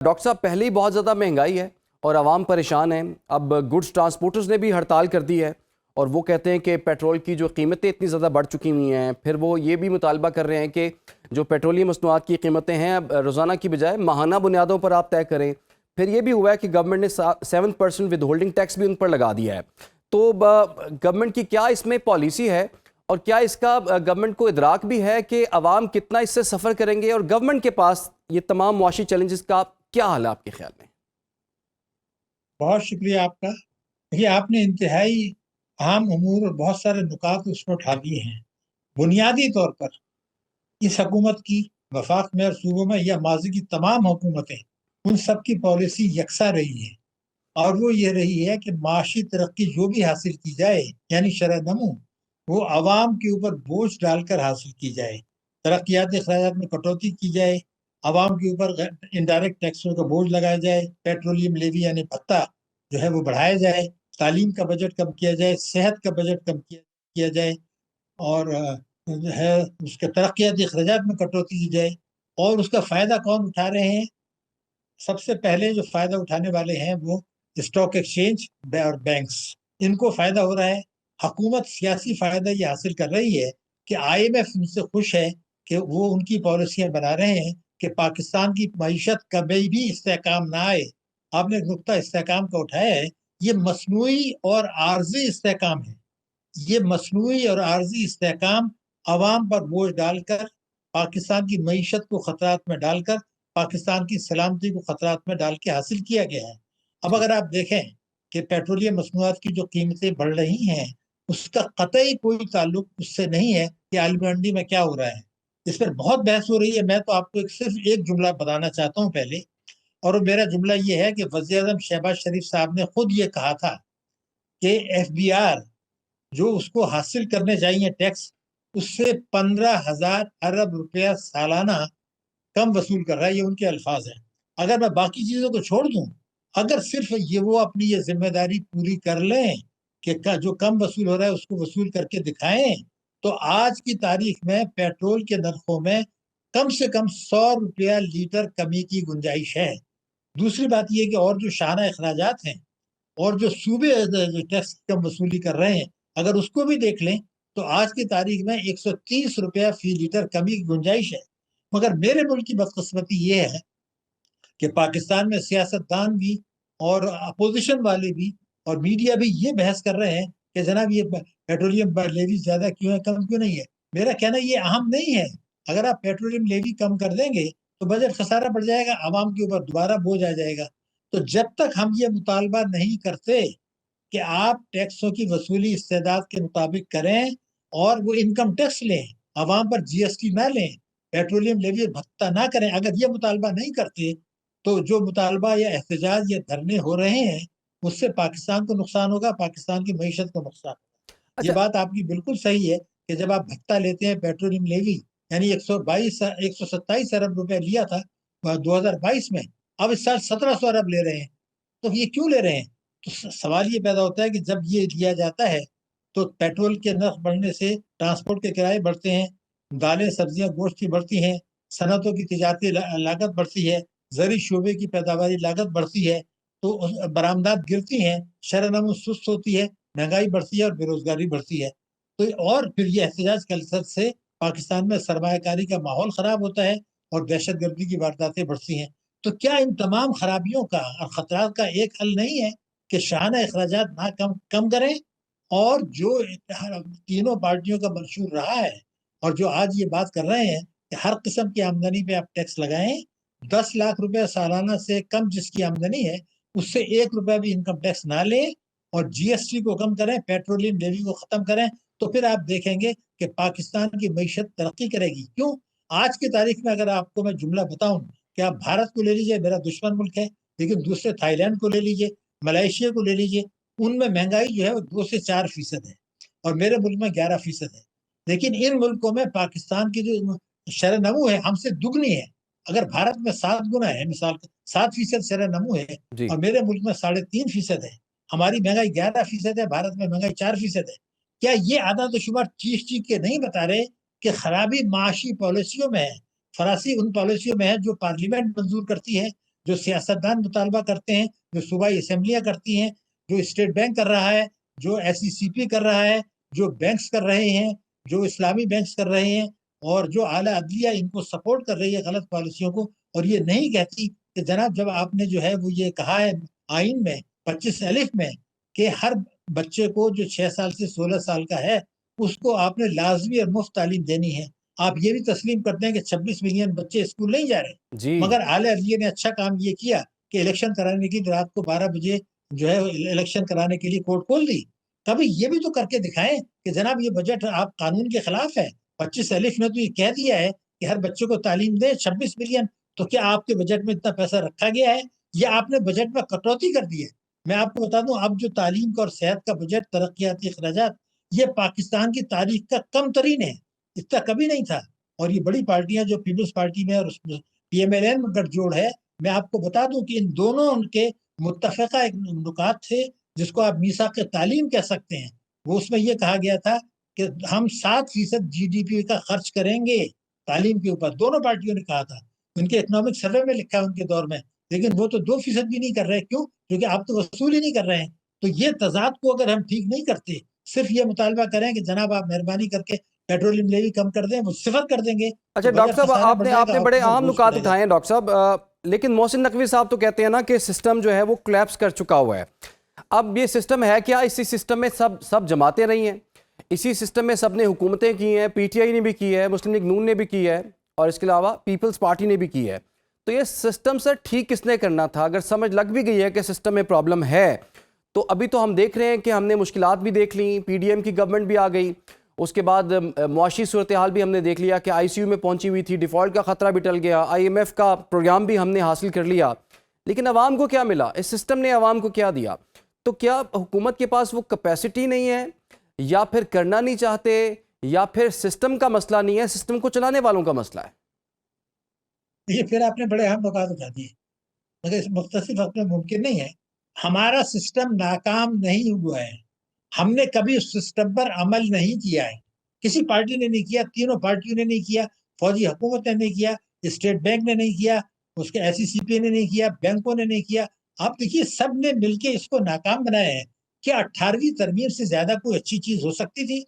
Doctor साहब, पहले ही बहुत ज़्यादा महंगाई है और आवाम परेशान है। अब गुड्स ट्रांसपोर्टर्स ने भी हड़ताल कर दी है और वो कहते हैं कि पेट्रोल की जो कीमतें इतनी ज़्यादा बढ़ चुकी हुई हैं, फिर वो ये भी मुतालबा कर रहे हैं कि जो पेट्रोलियम मसनूआत की कीमतें हैं अब रोज़ाना की बजाय माहाना बुनियादों पर आप तय करें। फिर ये भी हुआ है कि गवर्नमेंट ने 7% विद होल्डिंग टैक्स भी उन पर लगा दिया है। तो गवर्नमेंट की क्या इसमें पॉलिसी है और क्या इसका गवर्नमेंट को इदराक भी है कि अवाम कितना इससे सफ़र करेंगे और गवर्नमेंट के पास ये तमाम मुआशी चैलेंजेस का क्या हाल है आपके ख्याल में? बहुत शुक्रिया आपका। देखिए, आपने इंतहाई अहम उमूर और बहुत सारे नुकात उसमें उठा दिए हैं। बुनियादी तौर पर इस हुकूमत की वफाक में और सूबों में या माजी की तमाम हुकूमतें, उन सब की पॉलिसी यकसा रही है और वो ये रही है कि माशी तरक्की जो भी हासिल की जाए, यानी शरह नमू, वो आवाम के ऊपर बोझ डालकर हासिल की जाए। तरक्याती अखराजात में कटौती की जाए, आवाम के ऊपर इनडायरेक्ट टैक्सों का बोझ लगाया जाए, पेट्रोलियम लेवी यानी भत्ता जो है वो बढ़ाया जाए, तालीम का बजट कम किया जाए, सेहत का बजट कम किया जाए और जो है उसके तरक्याती अखराजात में कटौती की जाए। और उसका फायदा कौन उठा रहे हैं? सबसे पहले जो फायदा उठाने वाले हैं वो स्टॉक एक्सचेंज और बैंक्स, इनको फायदा हो रहा है। हुकूमत सियासी फायदा ये हासिल कर रही है कि आईएमएफ उनसे खुश है कि वो उनकी पॉलिसियां बना रहे हैं कि पाकिस्तान की मईशत कभी भी इस्तेहकाम ना आए। आपने एक नुकता इस्तेहकाम का उठाया है, ये मसनूई और आर्जी इस्तेहकाम है। ये मसनूई और आर्जी इस्तेहकाम अवाम पर बोझ डालकर, पाकिस्तान की मईशत को खतरात में डालकर, पाकिस्तान की सलामती को खतरात में डाल के हासिल किया गया है। अब जी। अगर आप देखें कि पेट्रोलियम मसनूआत की जो कीमतें बढ़ रही हैं, उसका कतई कोई ताल्लुक उससे नहीं है कि आलमी मंडी में क्या हो रहा है। इस पर बहुत बहस हो रही है। मैं तो आपको सिर्फ एक जुमला बताना चाहता हूँ पहले, और वो मेरा जुमला ये है कि वज़ीर आज़म शहबाज शरीफ साहब ने खुद ये कहा था कि एफबीआर जो उसको हासिल करने चाहिए टैक्स, उससे 15,000 अरब रुपया सालाना कम वसूल कर रहा है। ये उनके अल्फाज हैं। अगर मैं बाकी चीजों को छोड़ दूं, अगर सिर्फ ये वो अपनी ये जिम्मेदारी पूरी कर लें कि जो कम वसूल हो रहा है उसको वसूल करके दिखाएं, तो आज की तारीख में पेट्रोल के नरखों में कम से कम 100 रुपया लीटर कमी की गुंजाइश है। दूसरी बात यह कि और जो शाना अखराजात हैं और जो सूबे टैक्स की कम वसूली कर रहे हैं, अगर उसको भी देख लें तो आज की तारीख में 130 रुपया फी लीटर कमी की गुंजाइश है। मगर मेरे मुल्क की बदकिस्मती ये है कि पाकिस्तान में सियासतदान भी और अपोजिशन वाले भी और मीडिया भी ये बहस कर रहे हैं कि जनाब ये पेट्रोलियम लेवी ज्यादा क्यों है, कम क्यों नहीं है। मेरा कहना ये अहम नहीं है। अगर आप पेट्रोलियम लेवी कम कर देंगे तो बजट खसारा बढ़ जाएगा, आवाम के ऊपर दोबारा बोझ आ जाएगा। तो जब तक हम ये मुतालबा नहीं करते कि आप टैक्सों की वसूली इस्तेदाद के मुताबिक करें और वो इनकम टैक्स लें, आवाम पर जीएसटी ना लें, पेट्रोलियम लेवी भत्ता ना करें, अगर ये मुतालबा नहीं करते तो जो मुतालबा या एहतजाज या धरने हो रहे हैं उससे पाकिस्तान को नुकसान होगा, पाकिस्तान की मीशत को नुकसान होगा। ये अच्छा। बात आपकी बिल्कुल सही है कि जब आप भत्ता लेते हैं पेट्रोलियम लेवी, यानी 127 अरब रुपए लिया था 2022 में, अब इस साल 1700 अरब ले रहे हैं। तो ये क्यों ले रहे हैं? तो सवाल ये पैदा होता है कि जब ये लिया जाता है तो पेट्रोल के नर्ख बढ़ने से ट्रांसपोर्ट के किराए बढ़ते हैं, दालें सब्जियां गोश्त की बढ़ती हैं, सनतों की तिजारती लागत बढ़ती है, जरी शोबे की पैदावारी लागत बढ़ती है, तो बरामदात गिरती हैं, शरह-ए-नमू सुस्त होती है, महंगाई बढ़ती है और बेरोजगारी बढ़ती है। तो और फिर ये एहतजाज कल्चर से पाकिस्तान में सरमायाकारी का माहौल खराब होता है और दहशतगर्दी की वारदातें बढ़ती हैं। तो क्या इन तमाम खराबियों का और खतरात का एक हल नहीं है कि शाहाना अखराजात ना कम कम करें, और जो तीनों पार्टियों का मंशूर रहा है और जो आज ये बात कर रहे हैं कि हर किस्म की आमदनी पे आप टैक्स लगाएं, 10 लाख रुपए सालाना से कम जिसकी आमदनी है उससे 1 रुपया भी इनकम टैक्स ना लें और जीएसटी को कम करें, पेट्रोलियम लेवी को खत्म करें, तो फिर आप देखेंगे कि पाकिस्तान की मीशत तरक्की करेगी। क्यों? आज की तारीख में अगर आपको मैं जुमला बताऊं कि आप भारत को ले लीजिए, मेरा दुश्मन मुल्क है, लेकिन दूसरे थाईलैंड को ले लीजिए, मलेशिया को ले लीजिए, उनमें महंगाई जो है वो 2 से 4% है और मेरे मुल्क में 11% है। लेकिन इन मुल्कों में पाकिस्तान की जो शरह नमू है हमसे दुगनी है। अगर भारत में 7 गुना है, मिसाल 7% शरह नमू है जी। और मेरे मुल्क में 3.5% है, हमारी महंगाई 11% है, भारत में महंगाई 4% है। क्या ये आधा तो शुमार चीख चीख के नहीं बता रहे कि खराबी माशी पॉलिसियों में है? फरासी उन पॉलिसियों में है जो पार्लियामेंट मंजूर करती है, जो सियासतदान मुतालबा करते हैं, जो सूबाई असेंबलियां करती हैं, जो स्टेट बैंक कर रहा है, जो SECP कर रहा है, जो बैंक्स कर रहे हैं, जो इस्लामी बैंक्स कर रहे हैं, और जो आला अदलिया इनको सपोर्ट कर रही है गलत पॉलिसियों को, और ये नहीं कहती कि जनाब जब आपने जो है वो ये कहा है आइन में 25 अलिफ में कि हर बच्चे को जो 6 साल से 16 साल का है उसको आपने लाजमी और मुफ्त तालीम देनी है। आप ये भी तस्लीम करते हैं कि 26 मिलियन बच्चे स्कूल नहीं जा रहे, जी। मगर आले अदलिया ने अच्छा काम ये किया कि इलेक्शन कराने की रात को 12 बजे जो है इलेक्शन कराने के लिए कोर्ट खोल दी। कभी ये भी तो करके दिखाएं कि जनाब ये बजट आप कानून के खिलाफ है। 25 अलिफ ने तो ये कह दिया है कि हर बच्चे को तालीम दे 26 मिलियन, तो क्या आपके बजट में इतना पैसा रखा गया है या आपने बजट में कटौती कर दी है? मैं आपको बता दूं, अब जो तालीम का और सेहत का बजट, तरक्याती अखराजात, ये पाकिस्तान की तारीख का कम तरीन है, इतना कभी नहीं था। और ये बड़ी पार्टियां जो पीपल्स पार्टी में और PMLN में गठजोड़ है, मैं आपको बता दूं कि इन दोनों उनके मुत्तफिका एक नुकात थे जिसको आप मीसाक तालीम कह सकते हैं। वो उसमें ये कहा गया था कि हम 7% GDP का खर्च करेंगे तालीम के ऊपर, दोनों पार्टियों ने कहा था। उनके इकोनॉमिक सर्वे में लिखा है उनके दौर में, लेकिन वो तो 2% भी नहीं कर रहे। क्यों? क्योंकि आप तो वसूल ही नहीं कर रहे हैं। तो ये तजाद को अगर हम ठीक नहीं करते, सिर्फ ये मुतालबा करें कि जनाब आप मेहरबानी करके पेट्रोलियम लेवी कम कर दें, वो सिफर कर देंगे, अच्छा तो डॉक्टर बजट साहब, खसारा बढ़ आपने जाएगा, आपने बड़े हुकूमत अहम बोझ नुकात पड़ेगा। उठाए हैं डॉक्टर साहब। लेकिन मोहसिन नकवी साहब तो कहते हैं ना कि सिस्टम जो है वो कोलैप्स कर चुका हुआ है। अब ये सिस्टम है क्या? इसी सिस्टम में सब जमातें रही हैं, इसी सिस्टम में सब ने हुकूमतें की हैं, PTI ने भी की है, मुस्लिम लीग नून ने भी की है, और इसके अलावा पीपल्स पार्टी ने भी की है। तो ये सिस्टम सर ठीक किसने करना था? अगर समझ लग भी गई है कि सिस्टम में प्रॉब्लम है, तो अभी तो हम देख रहे हैं कि हमने मुश्किलात भी देख ली, PDM की गवर्नमेंट भी आ गई, उसके बाद मुआशी सूरत हाल भी हमने देख लिया कि ICU में पहुंची हुई थी, डिफ़ॉल्ट का ख़तरा भी टल गया, IMF का प्रोग्राम भी हमने हासिल कर लिया। लेकिन अवाम को क्या मिला? इस सिस्टम ने अवाम को क्या दिया? तो क्या हुकूमत के पास वो कैपेसिटी नहीं है, या फिर करना नहीं चाहते, या फिर सिस्टम का मसला नहीं है, सिस्टम को चलाने वालों का मसला है? ये फिर आपने बड़े अहम नुकात उठा दिए, मगर इस मुख्तसर वक्त में मुमकिन नहीं है। हमारा सिस्टम नाकाम नहीं हुआ है, हमने कभी उस सिस्टम पर अमल नहीं किया है। किसी पार्टी ने नहीं किया, तीनों पार्टियों ने नहीं किया, फौजी हुकूमत ने नहीं किया, स्टेट बैंक ने नहीं किया, उसके SECP ने नहीं किया, बैंकों ने नहीं किया। आप देखिए सब ने मिलकर इसको नाकाम बनाया है। क्या 18वीं तरमीम से ज्यादा कोई अच्छी चीज हो सकती थी?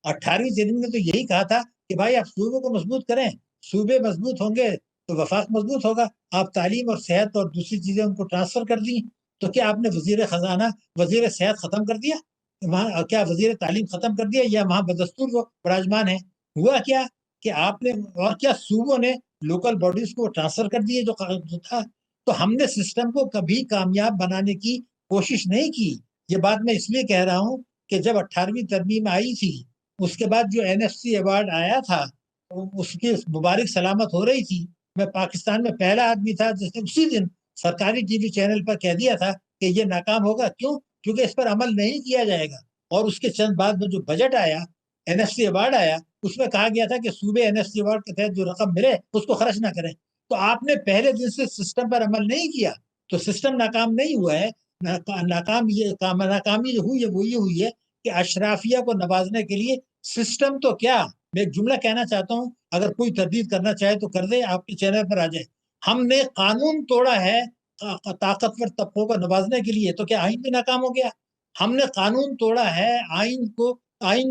18वीं तरमीम ने तो यही कहा था कि भाई आप सूबों को मजबूत करें, सूबे मजबूत होंगे तो वफाक मजबूत होगा। आप तालीम और सेहत और दूसरी चीजें उनको ट्रांसफर कर दी, तो क्या आपने वजीर खजाना, वजीर सेहत खत्म कर दिया? वहाँ क्या वजीर तालीम खत्म कर दिया, या वहां बदस्तूर वो विराजमान है? हुआ क्या कि आपने, और क्या सूबों ने लोकल बॉडीज को ट्रांसफर कर दिए जो था? तो हमने सिस्टम को कभी कामयाब बनाने की कोशिश नहीं की। ये बात मैं इसलिए कह रहा हूँ कि जब 18वीं तरमीम आई थी, उसके बाद जो NFC अवार्ड आया था, उसकी मुबारक सलामत हो रही थी। मैं पाकिस्तान में पहला आदमी था जिसने उसी दिन सरकारी TV चैनल पर कह दिया था कि ये नाकाम होगा। क्यों? क्योंकि इस पर अमल नहीं किया जाएगा। और उसके चंद बाद में जो बजट आया, NFC अवार्ड आया, उसमें कहा गया था कि सूबे NFC अवार्ड के तहत जो रकम मिले उसको खर्च ना करें। तो आपने पहले दिन से सिस्टम पर अमल नहीं किया, तो सिस्टम नाकाम नहीं हुआ है। नाकामी जो हुई है वो ये हुई है कि अशराफिया को नवाजने के लिए सिस्टम तो क्या, मैं एक जुमला कहना चाहता हूं, अगर कोई तरदीद करना चाहे तो कर दे, आपके चैनल पर आ जाए। हमने कानून तोड़ा है ताकतवर तबकों को नवाजने के लिए, तो क्या आइन भी नाकाम हो गया? हमने कानून तोड़ा है, आइन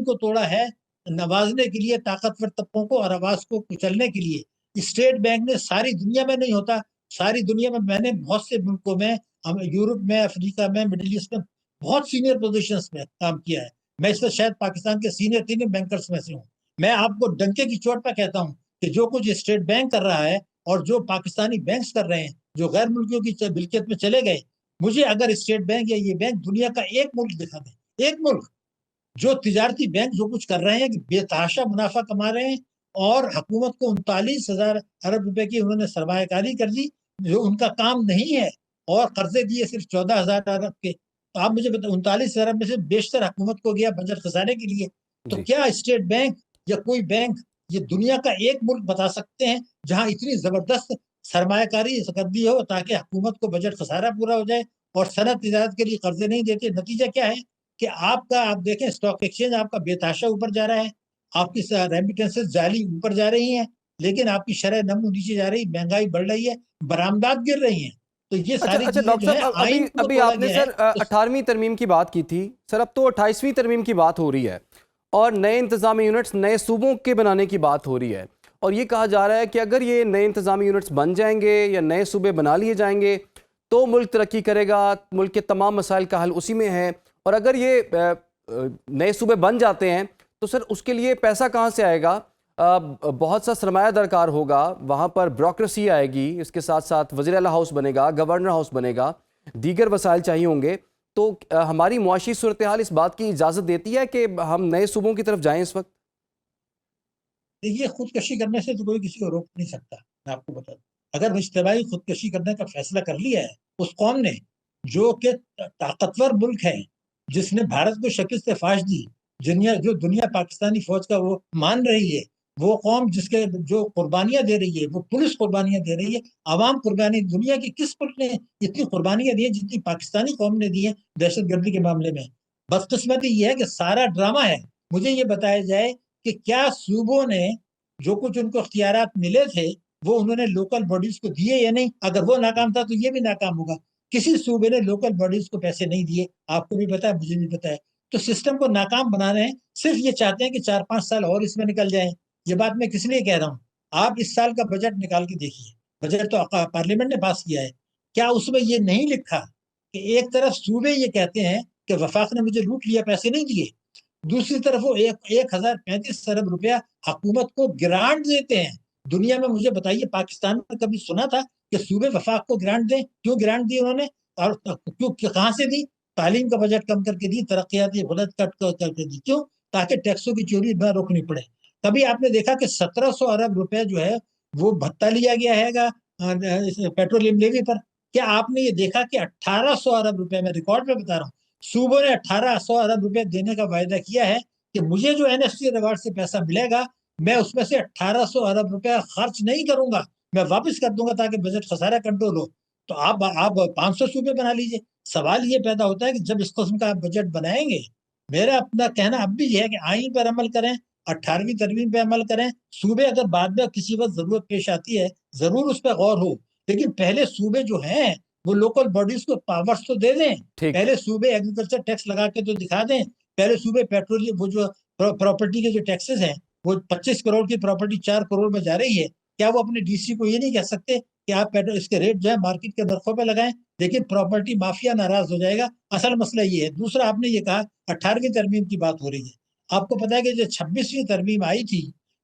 को तोड़ा है नवाजने के लिए, ताकतवर तबकों को और आवाज को कुचलने के लिए। स्टेट बैंक ने सारी दुनिया में नहीं होता, सारी दुनिया में मैंने बहुत से मुल्कों में, यूरोप में, अफ्रीका में, मिडिल ईस्ट में बहुत सीनियर पोजीशंस में काम किया है। मैं इस वक्त शायद पाकिस्तान के सीनियर 3 बैंकर्स में से हूँ। मैं आपको डंके की चोट पर कहता हूँ कि जो कुछ स्टेट बैंक कर रहा है और जो पाकिस्तानी बैंक्स कर रहे हैं, जो गैर मुल्कियों की मिल्कियत में चले गए, मुझे अगर स्टेट बैंक या ये बैंक दुनिया का एक मुल्क दिखा दे, एक मुल्क जो तिजारती बैंक जो कुछ कर रहे हैं कि बेतहाशा मुनाफा कमा रहे हैं, और हुकूमत को 39,000 अरब रुपए की उन्होंने सरमायाकारी कर दी जो उनका काम नहीं है, और कर्जे दिए सिर्फ 14,000 अरब के। तो आप मुझे बताओ, 39,000 में से बेशतर हुकूमत को गया बजट खसाने के लिए। तो जी। क्या स्टेट बैंक या कोई बैंक, ये दुनिया का एक मुल्क बता सकते हैं जहां इतनी जबरदस्त सरमायाकारी कर दी हो ताकि हुकूमत को बजट खसारा पूरा हो जाए और सनत तिजारत के लिए कर्जे नहीं देते? नतीजा क्या है कि आपका, आप देखें स्टॉक एक्सचेंज आपका बेताशा ऊपर जा रहा है, आपकी रेमिटेंसेस जाली ऊपर जा रही हैं, लेकिन आपकी शरह नमू नीचे जा रही, महंगाई बढ़ रही है, बरामदात गिर रही हैं। तो ये अच्छा सारी अच्छा चीजें डॉक्टर जो है साहब, अभी आइन को अभी तोड़ा आपने गया है। सर तो 18वीं तरमीम की बात की थी सर, अब तो 28वीं तरमीम की बात हो रही है और नए इंतजामी यूनिट्स नए सूबों के बनाने की बात हो रही है। और ये कहा जा रहा है कि अगर ये नए इंतजामी यूनिट्स बन जाएंगे या नए सूबे बना लिए जाएंगे तो मुल्क तरक्की करेगा, मुल्क के तमाम मसाइल का हल उसी में है। और अगर ये नए सूबे बन जाते हैं तो सर उसके लिए पैसा कहाँ से आएगा? बहुत सा सरमाया दरकार होगा, वहाँ पर ब्यूरोक्रेसी आएगी, इसके साथ साथ वज़ीर आला हाउस बनेगा, गवर्नर हाउस बनेगा, दीगर वसाइल चाहिए होंगे। तो हमारी मुआशी सूरत हाल इस बात की इजाज़त देती है कि हम नए सूबों की तरफ जाएं इस वक्त? देखिए, खुदकशी करने से तो कोई किसी को रोक नहीं सकता। मैं आपको बता दूं, अगर इज्तिमाई खुदकशी करने का फैसला कर लिया है उस कौम ने, जो कि ताकतवर मुल्क है, जिसने भारत को शिकस्त फाश दी, दुनिया पाकिस्तानी फौज का वो मान रही है, वो कौम जिसके जो कुर्बानियां दे रही है, वो पुलिस कुर्बानियां दे रही है, आवाम कुर्बानी, दुनिया की किस मुल्क ने इतनी कुर्बानियां दी है जितनी पाकिस्तानी कौम ने दी है दहशतगर्दी के मामले में। बदकिस्मती ये है कि सारा ड्रामा है। मुझे ये बताया जाए कि क्या सूबों ने जो कुछ उनको इख्तियारात मिले थे वो उन्होंने लोकल बॉडीज को दिए या नहीं? अगर वो नाकाम था तो ये भी नाकाम होगा। किसी सूबे ने लोकल बॉडीज को पैसे नहीं दिए, आपको भी पता है, मुझे भी पता है। तो सिस्टम को नाकाम बना रहे हैं, सिर्फ ये चाहते हैं कि 4-5 साल और इसमें निकल जाए। ये बात मैं किस लिए कह रहा हूँ, आप इस साल का बजट निकाल के देखिए। बजट तो पार्लियामेंट ने पास किया है, क्या उसमें ये नहीं लिखा कि एक तरफ सूबे ये कहते हैं कि वफाक ने मुझे लूट लिया, पैसे नहीं दिए, दूसरी तरफ वो 1035 अरब रुपया हुकूमत को ग्रांट देते हैं। दुनिया में मुझे बताइए, पाकिस्तान में कभी सुना था कि सूबे वफाक को ग्रांट दें? क्यों ग्रांट दी उन्होंने, और क्यों, कहाँ से दी? तालीम का बजट कम करके दी, तरक्याती खुदत कट करके दी, क्यों? ताकि टैक्सों की चोरी न रोकनी पड़े। कभी आपने देखा कि 1700 अरब रुपया जो है वो भत्ता लिया गया है पेट्रोलियम लेवी पर? क्या आपने ये देखा कि 1800 अरब रुपया, मैं रिकॉर्ड में बता रहा हूँ, सूबों ने 1800 अरब रुपए देने का वायदा किया है कि मुझे जो एनएससी रिवार्ड से पैसा मिलेगा, मैं उसमें से 1800 अरब रुपया खर्च नहीं करूंगा, मैं वापस कर दूंगा ताकि बजट खसारा कंट्रोल हो। तो आप 500 सूबे बना लीजिए। सवाल ये पैदा होता है कि जब इस किस्म का आप बजट बनाएंगे, मेरा अपना कहना अब भी यह है कि आइन पर अमल करें, 18वीं तरमीम पे अमल करें। सूबे अगर बाद में किसी वक्त जरूरत पेश आती है, जरूर उस पर गौर हो, लेकिन पहले सूबे जो हैं वो लोकल बॉडीज को पावर्स तो दे दें। ठीक। पहले सूबे एग्रीकल्चर टैक्स लगा के तो दिखा दें। पहले सूबे पेट्रोलियम, वो जो प्रॉपर्टी के जो टैक्सेस हैं, वो 25 करोड़ की प्रॉपर्टी 4 करोड़ में जा रही है, क्या वो अपने डीसी को ये नहीं कह सकते कि आप पेट्रोल इसके रेट जो है मार्केट के नरखों पे लगाएं? लेकिन प्रॉपर्टी माफिया नाराज हो जाएगा। असल मसला ये है। दूसरा, आपने ये कहा 18वीं तरमीम की बात हो रही है, आपको पता है कि जो 26वीं तरमीम आई थी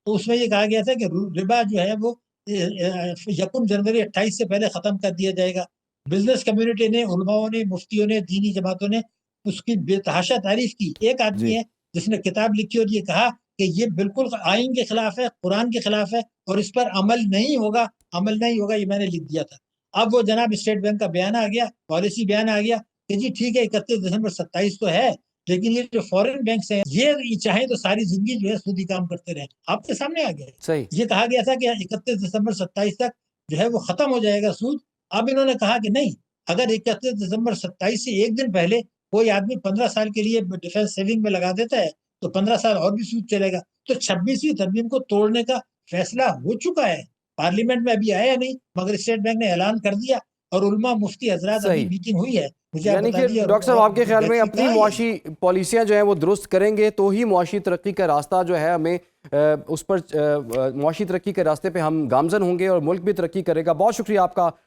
तो उसमें ये कहा गया था कि रिबा जो है वो 1 जनवरी 28 से पहले खत्म कर दिया जाएगा। बिजनेस कम्युनिटी ने, उलमाओं ने, मुफ्तियों ने, दीनी जमातों ने उसकी बेतहाशा तारीफ की। एक आदमी जी। है जिसने किताब लिखी और ये कहा कि ये बिल्कुल आइन के खिलाफ है, कुरान के खिलाफ है और इस पर अमल नहीं होगा, अमल नहीं होगा, ये मैंने लिख दिया था। अब वो जनाब स्टेट बैंक का बयान आ गया, पॉलिसी बयान आ गया कि जी ठीक है, 31 दिसंबर 27 तो है, लेकिन ये जो फॉरेन बैंक हैं ये चाहे तो सारी जिंदगी जो है सूदी काम करते रहे। आपके सामने आ गया, सही। ये कहा गया था कि 31 दिसंबर 27 तक जो है वो खत्म हो जाएगा सूद। अब इन्होंने कहा कि नहीं, अगर 31 दिसंबर 27 से एक दिन पहले कोई आदमी 15 साल के लिए डिफेंस सेविंग में लगा देता है तो 15 साल और भी सूद चलेगा। तो 26वीं तरमीम को तोड़ने का फैसला हो चुका है। पार्लियामेंट में अभी आया नहीं, मगर स्टेट बैंक ने ऐलान कर दिया और उल्मा मुफ्ती हजरात अभी सही। मीटिंग हुई है, मुझे आप यानी बता कि दिए, डॉक्टर साहब, और आपके ख्याल में अपनी कहा ये। मुआशी पॉलिसियाँ जो हैं वो दुरुस्त करेंगे तो ही मुआशी तरक्की का रास्ता जो है हमें उस पर मुआशी तरक्की के रास्ते पे हम गामजन होंगे और मुल्क भी तरक्की करेगा। बहुत शुक्रिया आपका